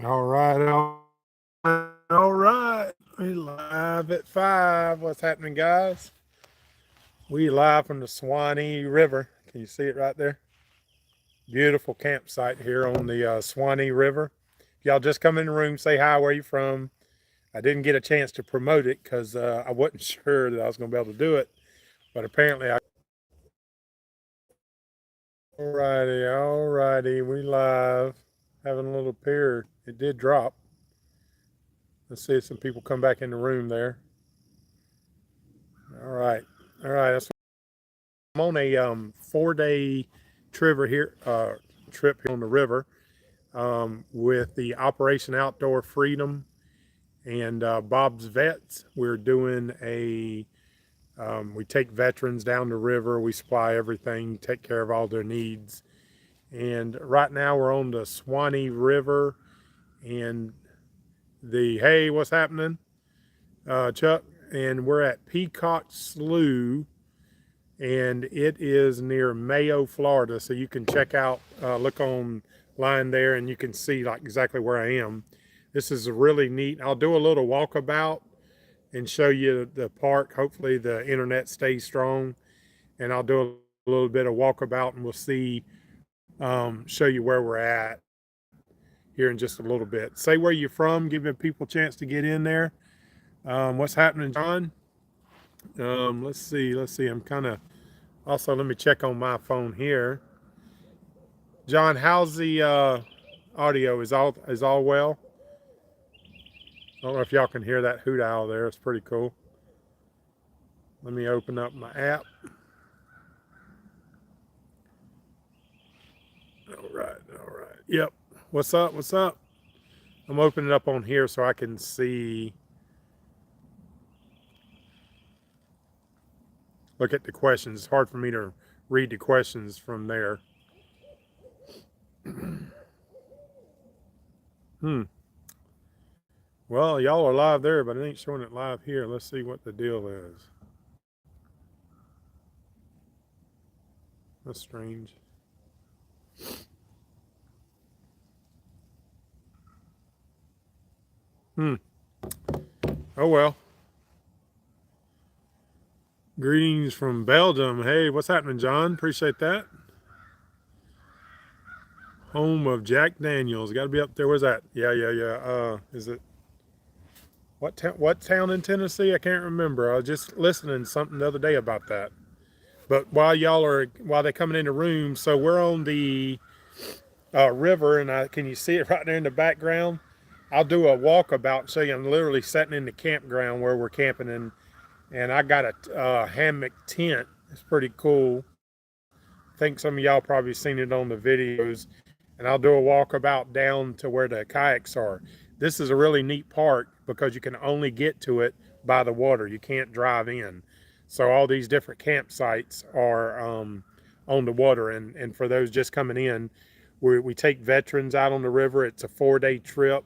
All right, all right. We live at 5. What's happening, guys? We live from the Suwannee River. Can you see it right there? Beautiful campsite here on the Suwannee River. If y'all just come in the room, say hi, where you from. I didn't get a chance to promote it because I wasn't sure that I was going to be able to do it, but apparently I. All righty, we live. Having a little pier. It did drop. Let's see if some people come back in the room there. All right. All right. I'm on a 4-day trip here on the river with the Operation Outdoor Freedom and Bob's Vets. We're doing we take veterans down the river, we supply everything, take care of all their needs. And right now we're on the Suwannee River and hey, what's happening, Chuck? And we're at Peacock Slough, and it is near Mayo, Florida. So you can check out, look online there, and you can see like exactly where I am. This is really neat. I'll do a little walkabout and show you the park. Hopefully the internet stays strong, and I'll do a little bit of walkabout, and we'll show you where we're at here in just a little bit. Say where you're from, giving people a chance to get in there. What's happening, John? Let's see. I'm kind of also, let me check on my phone here. John, how's the audio? Is all well? I don't know if y'all can hear that hoot owl there. It's pretty cool. Let me open up my app. All right. Yep. What's up? I'm opening up on here so I can see. Look at the questions. It's hard for me to read the questions from there. Well, y'all are live there, but it ain't showing it live here. Let's see what the deal is. That's strange. Oh well. Greetings from Belgium. Hey, what's happening, John? Appreciate that. Home of Jack Daniels. Got to be up there. Where's that? Yeah. Is it what town in Tennessee? I can't remember. I was just listening to something the other day about that. But while they're coming in the room, so we're on the river, and can you see it right there in the background? I'll do a walkabout and show you. I'm literally sitting in the campground where we're camping in, and I got a hammock tent. It's pretty cool. I think some of y'all probably seen it on the videos. And I'll do a walkabout down to where the kayaks are. This is a really neat park because you can only get to it by the water. You can't drive in. So all these different campsites are on the water. And for those just coming in, we take veterans out on the river. It's a 4-day trip.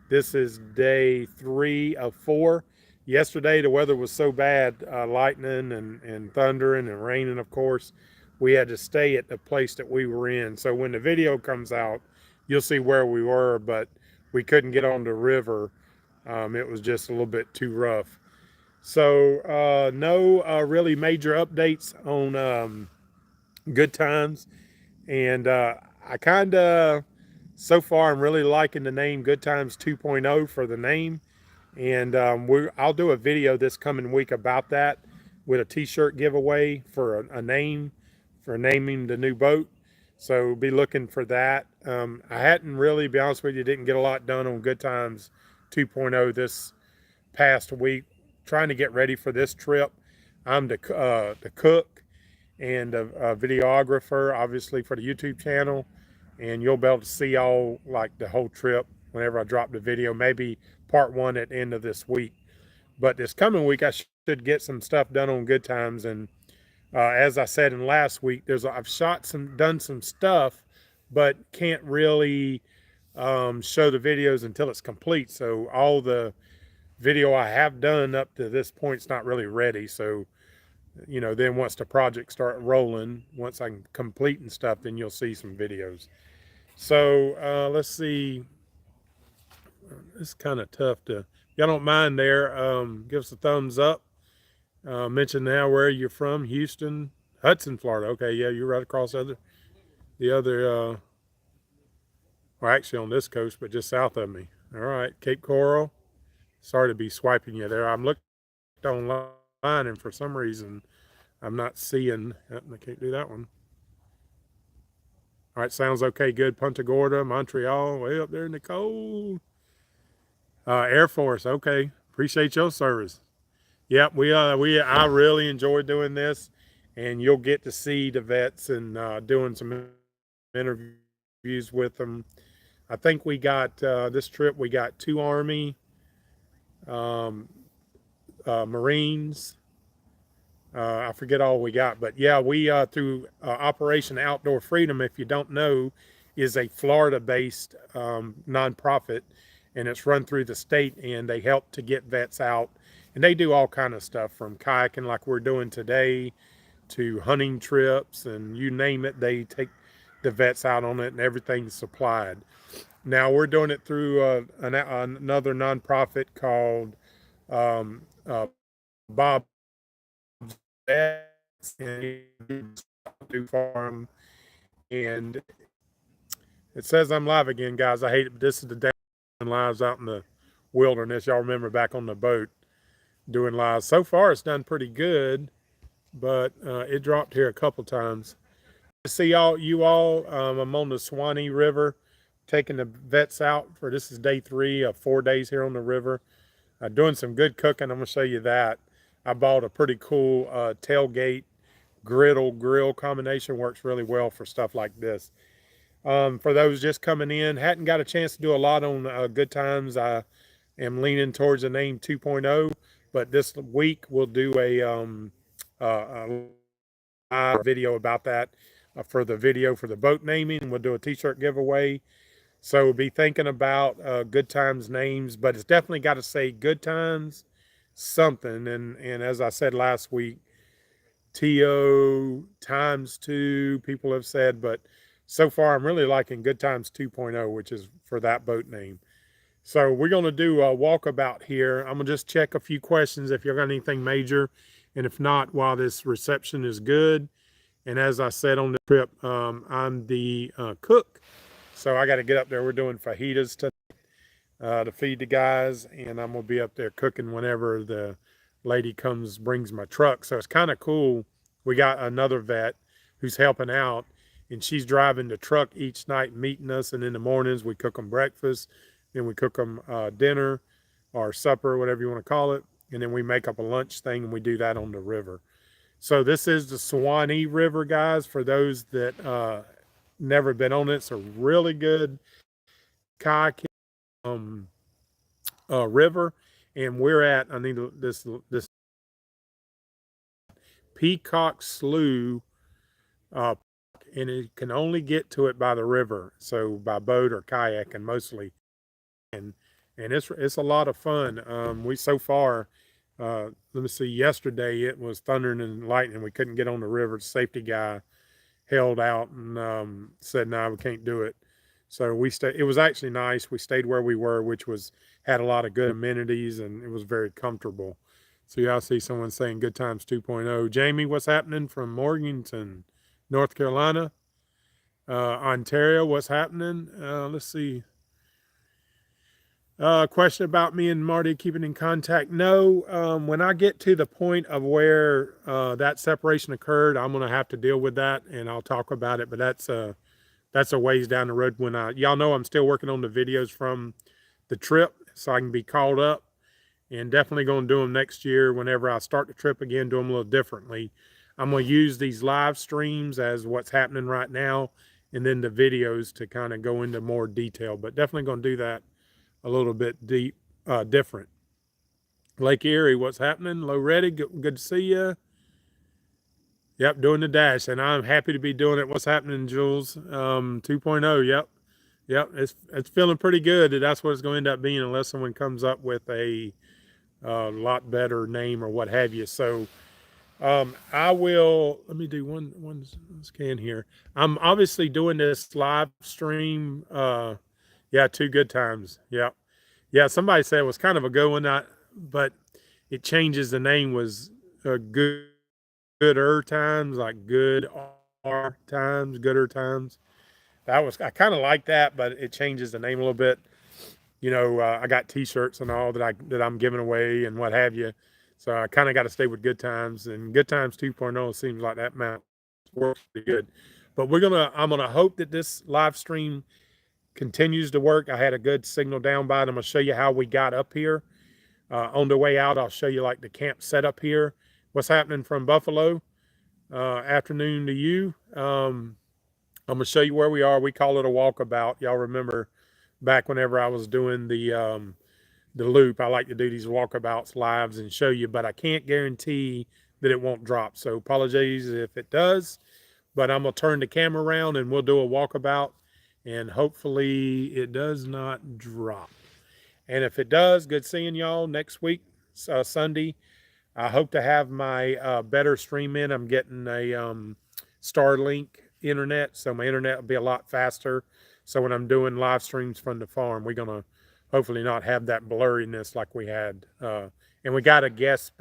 This is day 3 of 4. Yesterday, the weather was so bad, lightning and thundering and raining, of course. We had to stay at the place that we were in. So when the video comes out, you'll see where we were, but we couldn't get on the river. It was just a little bit too rough. So no really major updates on Good Times. And I kind of, so far, I'm really liking the name Good Times 2.0 for the name. And I'll do a video this coming week about that with a t-shirt giveaway for a name, for naming the new boat. So be looking for that. I hadn't really, be honest with you, didn't get a lot done on Good Times 2.0 this past week, trying to get ready for this trip. I'm the cook and a videographer, obviously, for the YouTube channel. And you'll be able to see all, like, the whole trip whenever I drop the video, maybe part 1 at the end of this week. But this coming week, I should get some stuff done on Good Times. And as I said in last week, I've done some stuff, but can't really show the videos until it's complete. So all the video I have done up to this point is not really ready. So, then once the project start rolling, once I'm completing stuff, then you'll see some videos. So let's see. it's kind of tough to. If y'all don't mind there, give us a thumbs up. Mention now where you're from. Houston, Hudson, Florida. Okay, yeah, you're right across the other, or actually on this coast, but just south of me. All right, Cape Coral. Sorry to be swiping you there. I'm looking online, and for some reason, I'm not seeing. I can't do that one. All right, sounds okay. Good. Punta Gorda, Montreal, way up there in the cold. Air Force. Okay, appreciate your service. Yep, I really enjoy doing this, and you'll get to see the vets and doing some interviews with them. I think we got this trip. We got 2 Army, um, Marines. I forget all we got, but yeah, we through Operation Outdoor Freedom. If you don't know, is a Florida-based nonprofit, and it's run through the state, and they help to get vets out, and they do all kind of stuff from kayaking like we're doing today to hunting trips, and you name it, they take the vets out on it, and everything's supplied. Now we're doing it through another nonprofit called uh, Bob Vets and farm, and it says I'm live again, guys. I hate it, but this is the day lives out in the wilderness. Y'all remember back on the boat doing lives. So far, it's done pretty good, but it dropped here a couple times. See you all. I'm on the Suwannee River, taking the vets out for this is day 3 of 4 days here on the river. Doing some good cooking. I'm gonna show you that. I bought a pretty cool tailgate grill combination. Works really well for stuff like this. For those just coming in, hadn't got a chance to do a lot on Good Times. I am leaning towards the name 2.0, but this week we'll do a live video about that for the video for the boat naming. We'll do a t-shirt giveaway. So we'll be thinking about Good Times names, but it's definitely got to say Good Times something. And as I said last week, TO times 2, people have said, but so far I'm really liking Good Times 2.0, which is for that boat name. So we're going to do a walkabout here. I'm going to just check a few questions if you've got anything major. And if not, while this reception is good. And as I said on the trip, I'm the cook. So I got to get up there. We're doing fajitas to feed the guys. And I'm going to be up there cooking whenever the lady comes, brings my truck. So it's kind of cool. We got another vet who's helping out. And she's driving the truck each night, meeting us. And in the mornings, we cook them breakfast. Then we cook them dinner or supper, whatever you want to call it. And then we make up a lunch thing, and we do that on the river. So this is the Suwannee River, guys. For those that never been on it, it's a really good kayaking river. And we're at, I need this Peacock Slough, and you can only get to it by the river. So by boat or kayak, and mostly. And it's a lot of fun. We so far, let me see. Yesterday it was thundering and lightning. We couldn't get on the river. The safety guy held out and said, "No, we can't do it." So we stayed. It was actually nice. We stayed where we were, which was had a lot of good amenities, and it was very comfortable. So y'all see someone saying "Good Times 2.0." Jamie, what's happening from Morganton, North Carolina, Ontario? What's happening? Let's see. Question about me and Marty keeping in contact. No, when I get to the point of where that separation occurred, I'm gonna have to deal with that, and I'll talk about it. But that's a ways down the road. When y'all know I'm still working on the videos from the trip, so I can be caught up, and definitely gonna do them next year. Whenever I start the trip again, do them a little differently. I'm gonna use these live streams as what's happening right now, and then the videos to kind of go into more detail. But definitely gonna do that a little bit different. Lake Erie, what's happening? Low Ready, good to see you. Yep, doing the dash, and I'm happy to be doing it. What's happening, Jules? 2.0, yep, it's feeling pretty good. That's what it's going to end up being, unless someone comes up with a lot better name or what have you. So I will. Let me do one scan here. I'm obviously doing this live stream. Yeah, 2 Good Times. Yep. Yeah, somebody said it was kind of a good one, but it changes. The name was gooder times, like good R times, gooder times. That was I kind of like that, but it changes the name a little bit. I got T-shirts and all that I'm giving away and what have you. So I kind of got to stay with Good Times, and Good Times 2.0 seems like that map works pretty good. But I'm gonna hope that this live stream continues to work. I had a good signal down by it. I'm gonna show you how we got up here. On the way out, I'll show you like the camp setup here. What's happening from Buffalo? Afternoon to you. I'm gonna show you where we are. We call it a walkabout. Y'all remember back whenever I was doing the loop, I like to do these walkabouts lives and show you, but I can't guarantee that it won't drop. So apologies if it does, but I'm gonna turn the camera around and we'll do a walkabout and hopefully it does not drop. And if it does, good seeing y'all next week, Sunday. I hope to have my better stream in. I'm getting a Starlink internet, so my internet will be a lot faster. So when I'm doing live streams from the farm, we're gonna hopefully not have that blurriness like we had. And we got a guest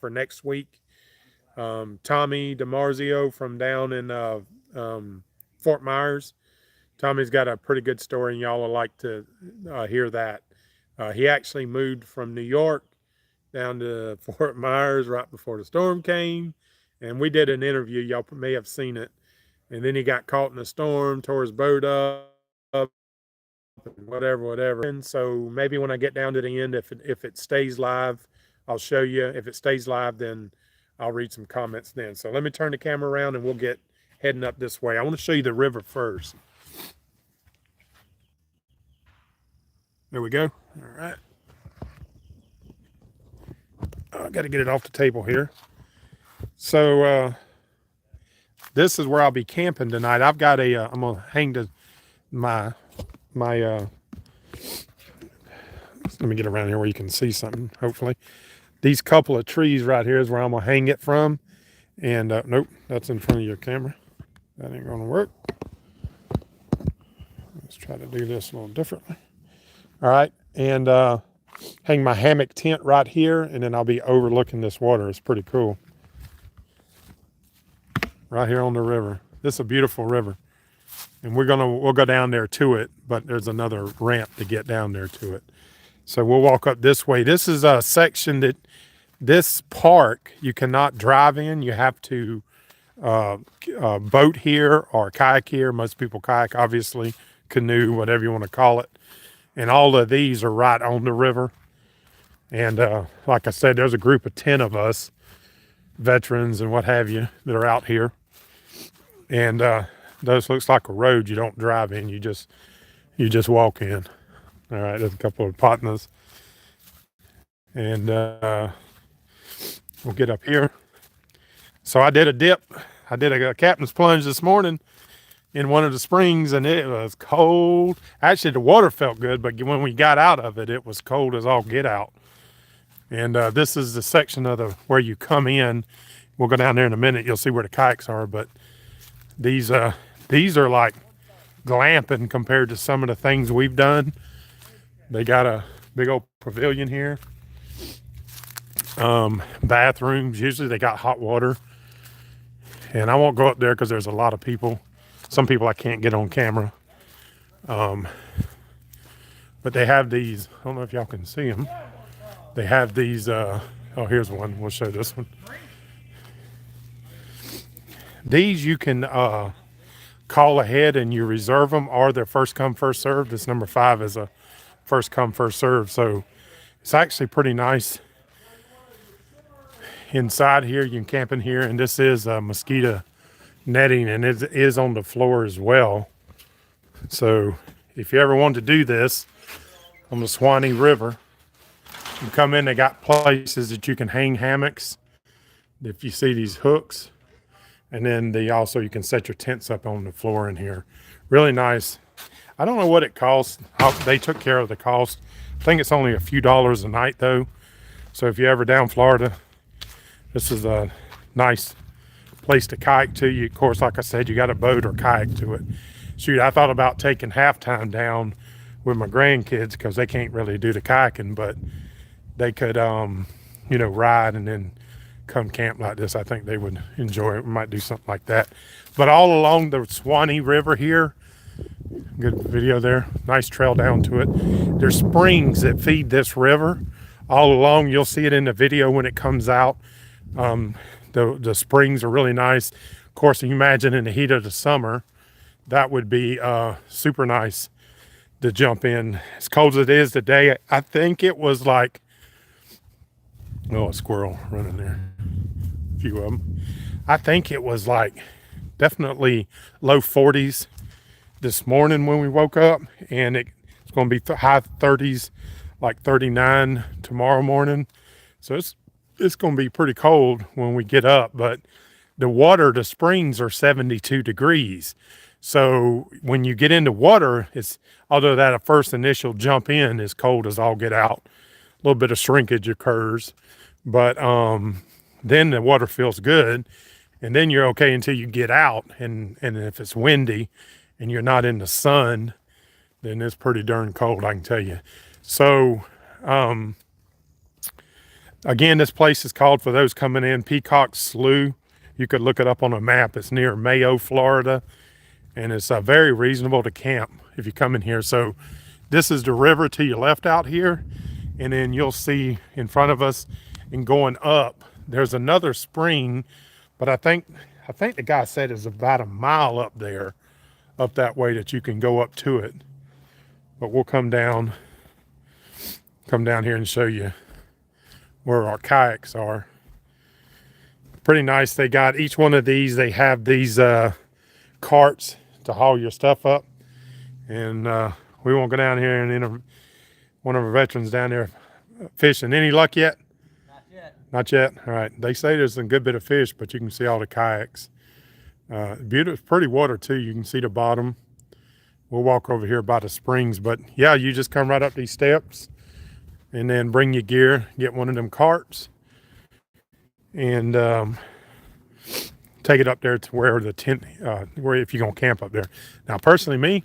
for next week, Tommy DiMarzio from down in Fort Myers. Tommy's got a pretty good story, and y'all will like to hear that. He actually moved from New York down to Fort Myers right before the storm came, and we did an interview. Y'all may have seen it. And then he got caught in a storm, tore his boat up, whatever. And so maybe when I get down to the end, if it stays live, I'll show you. If it stays live, then I'll read some comments then. So let me turn the camera around and we'll get heading up this way. I want to show you the river first. There we go. All right. I got to get it off the table here. So this is where I'll be camping tonight. I've got I'm gonna hang my let me get around here where you can see something. Hopefully, these couple of trees right here is where I'm gonna hang it from. And nope, that's in front of your camera. That ain't gonna work. Let's try to do this a little differently. All right, and hang my hammock tent right here, and then I'll be overlooking this water. It's pretty cool. Right here on the river. This is a beautiful river. And we'll go down there to it, but there's another ramp to get down there to it. So we'll walk up this way. This is a section that this park you cannot drive in. You have to boat here or kayak here. Most people kayak, obviously, canoe, whatever you want to call it. And all of these are right on the river. And like I said, there's a group of 10 of us, veterans and what have you, that are out here. And this looks like a road you don't drive in. You just walk in. All right, there's a couple of partners. And we'll get up here. So I did a dip. I did a captain's plunge this morning in one of the springs, and it was cold. Actually, the water felt good, but when we got out of it, it was cold as all get out. And this is the section of where you come in. We'll go down there in a minute. You'll see where the kayaks are, but these are like glamping compared to some of the things we've done. They got a big old pavilion here. Bathrooms, usually they got hot water. And I won't go up there because there's a lot of people. Some people I can't get on camera. But they have these, I don't know if y'all can see them. They have these, oh, here's one. We'll show this one. These you can call ahead and you reserve them, or they're first come, first serve. This number 5 is a first come, first serve. So it's actually pretty nice. Inside here, you can camp in here, and this is mosquito netting, and it is on the floor as well. So if you ever want to do this on the Suwannee River, you come in, they got places that you can hang hammocks. If you see these hooks, and then you can set your tents up on the floor in here. Really nice. I don't know what it costs. They took care of the cost. I think it's only a few dollars a night though. So if you're ever down Florida, this is a nice place to kayak to. You, of course, like I said, you got a boat or kayak to it. Shoot, I thought about taking halftime down with my grandkids because they can't really do the kayaking, but they could, you know, ride and then come camp like this. I think they would enjoy it. We might do something like that. But all along the Suwannee River here, good video there, nice trail down to it. There's springs that feed this river all along. You'll see it in the video when it comes out. The springs are really nice. Of course, you imagine in the heat of the summer, that would be super nice to jump in. As cold as it is today, I think it was like, oh, a squirrel running there, a few of them. I think it was like definitely low 40s this morning when we woke up, and it's going to be high 30s, like 39 tomorrow morning. So it's going to be pretty cold when we get up, but the springs are 72 degrees. So when you get into water, although that first initial jump in is cold as all get out, a little bit of shrinkage occurs, but then the water feels good, and then you're okay until you get out. And if it's windy and you're not in the sun, then it's pretty darn cold, I can tell you. So again, this place is called, for those coming in, Peacock Slough. You could look it up on a map. It's near Mayo, Florida, and it's very reasonable to camp if you come in here. So this is the river to your left out here, and then you'll see in front of us and going up, there's another spring, but I think the guy said it's about a mile up there, up that way, that you can go up to it. But we'll come down here and show you where our kayaks are. Pretty nice. They got each one of these, they have these carts to haul your stuff up, and we won't go down here and one of our veterans down there fishing. Any luck yet? Not yet. Not yet. All right, they say there's a good bit of fish, but you can see all the kayaks. Beautiful, pretty water too. You can see the bottom. We'll walk over here by the springs, but yeah, you just come right up these steps and then bring your gear, get one of them carts, and take it up there to where the tent, where if you're gonna camp up there. Now, personally, me,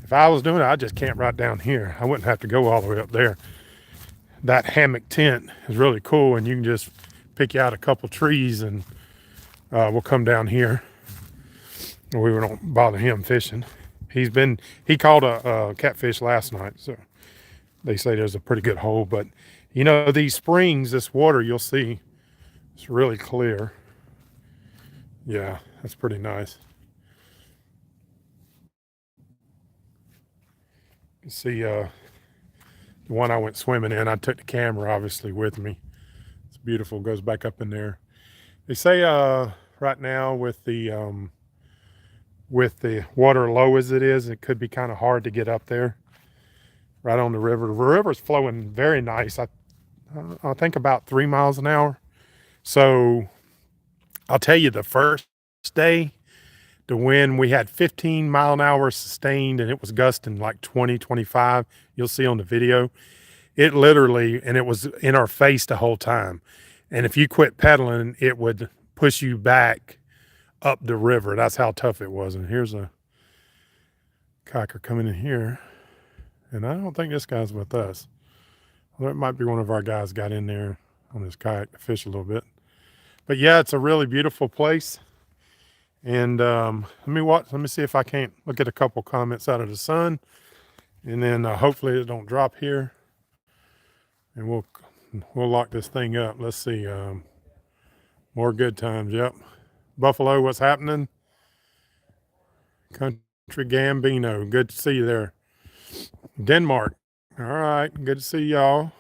if I was doing it, I'd just camp right down here. I wouldn't have to go all the way up there. That hammock tent is really cool, and you can just pick you out a couple trees, and we'll come down here. We won't bother him fishing. He caught a catfish last night, so they say there's a pretty good hole. But you know, these springs, this water, you'll see, it's really clear. Yeah, that's pretty nice. You see the one I went swimming in, I took the camera obviously with me. It's beautiful, goes back up in there. They say right now with the water low as it is, it could be kind of hard to get up there right on the river. The river's flowing very nice. I think about 3 miles an hour. So I'll tell you, the first day, the wind, we had 15 mile an hour sustained, and it was gusting like 20, 25. You'll see on the video. It literally, and it was in our face the whole time. And if you quit pedaling, it would push you back up the river. That's how tough it was. And here's a kayaker coming in here. And I don't think this guy's with us. Well, it might be one of our guys got in there on his kayak to fish a little bit. But yeah, it's a really beautiful place. And let me see if I can't look at a couple comments out of the sun, and then hopefully it don't drop here, and we'll lock this thing up. Let's see, more good times. Yep. Buffalo, what's happening? Country Gambino, good to see you there. Denmark, all right, good to see y'all.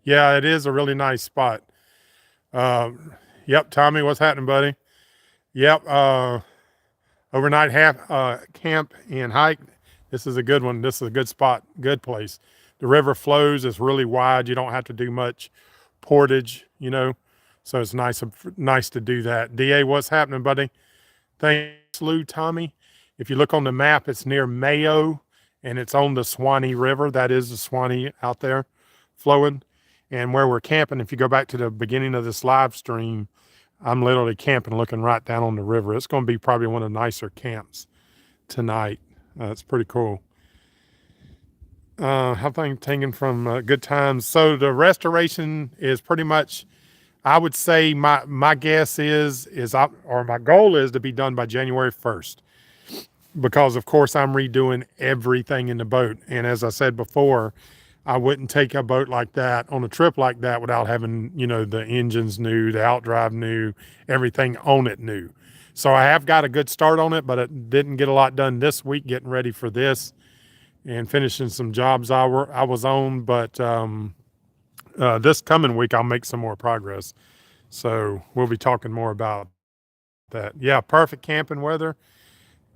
Yeah, it is a really nice spot. Yep, Tommy, what's happening, buddy? Yep, overnight camp and hike. This is a good one. This is a good spot, good place. The river flows, it's really wide. You don't have to do much portage, you know, so it's nice to do that. DA, what's happening, buddy? Thanks, Lou, Tommy. If you look on the map, it's near Mayo, and it's on the Suwannee River. That is the Suwannee out there flowing. And where we're camping, if you go back to the beginning of this live stream, I'm literally camping looking right down on the river. It's going to be probably one of the nicer camps tonight. It's pretty cool. I think taken from good times. So the restoration is pretty much, I would say my guess or my goal is to be done by January 1st, because of course I'm redoing everything in the boat. And as I said before, I wouldn't take a boat like that on a trip like that without having, the engines new, the outdrive new, everything on it new. So I have got a good start on it, but it didn't get a lot done this week getting ready for this and finishing some jobs I was on. But this coming week I'll make some more progress. So we'll be talking more about that. Yeah, perfect camping weather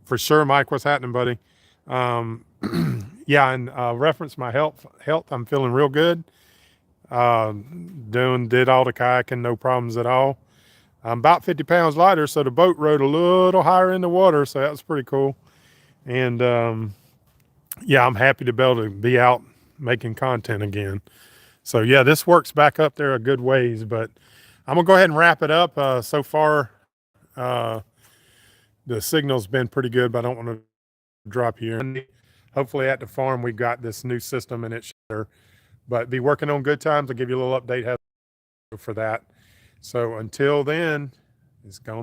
for sure. Mike, what's happening, buddy? Um, yeah, and reference my health. I'm feeling real good. Did all the kayaking, no problems at all. I'm about 50 pounds lighter, so the boat rode a little higher in the water, so that was pretty cool. And yeah, I'm happy to be able to be out making content again. So yeah, this works back up there a good ways, but I'm gonna go ahead and wrap it up. So far, uh, the signal's been pretty good, but I don't want to drop you in. Hopefully at the farm we've got this new system and it's better. But be working on good times. I'll give you a little update for that. So until then, it's going